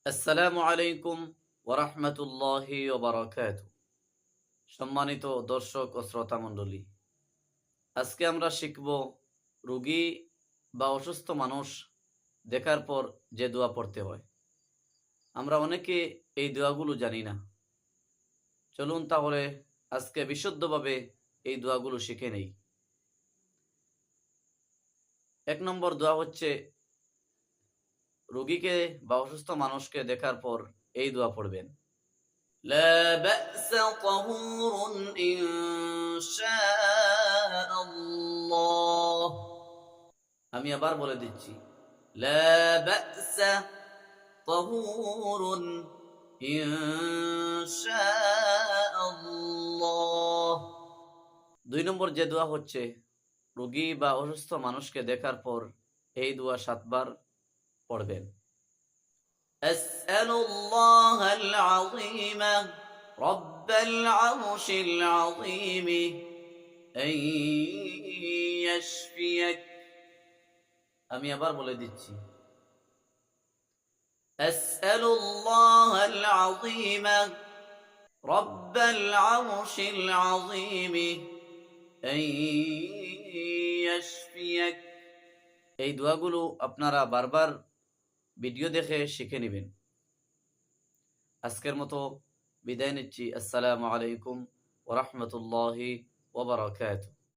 আসসালামু আলাইকুম ওরহমতুল্লাহি ওবারাকাতু। সম্মানিত দর্শক ও শ্রোতা মণ্ডলী, আজকে আমরা শিখব রোগী বা অসুস্থ মানুষ দেখার পর যে দোয়া পড়তে হয়। আমরা অনেকে এই দোয়াগুলো জানি না। চলুন তাহলে আজকে বিশুদ্ধভাবে এই দোয়াগুলো শিখে নেই। ১ নম্বর দোয়া হচ্ছে, রোগীকে বা অসুস্থ মানুষকে দেখার পর এই দোয়া পড়বেন। لا بأس طهور إن شاء الله। আমি আবার বলে দিচ্ছি, لا بأس طهور إن شاء الله। ২ নম্বর যে দোয়া হচ্ছে, রোগী বা অসুস্থ মানুষকে দেখার পর এই দোয়া ৭ বার পড়বেন। أسأل الله العظيم رب العرش العظيم أن يشفيك। আমি আবার বলে দিচ্ছি, أسأل الله العظيم رب العرش العظيم أن يشفيك। এই দোয়াগুলো আপনারা বারবার ভিডিও দেখে শিখে নেবেন। আজকের মতো বিদায় নিচ্ছি। আসসালামু আলাইকুম ওয়া রাহমাতুল্লাহি ওয়া বারাকাতুহু।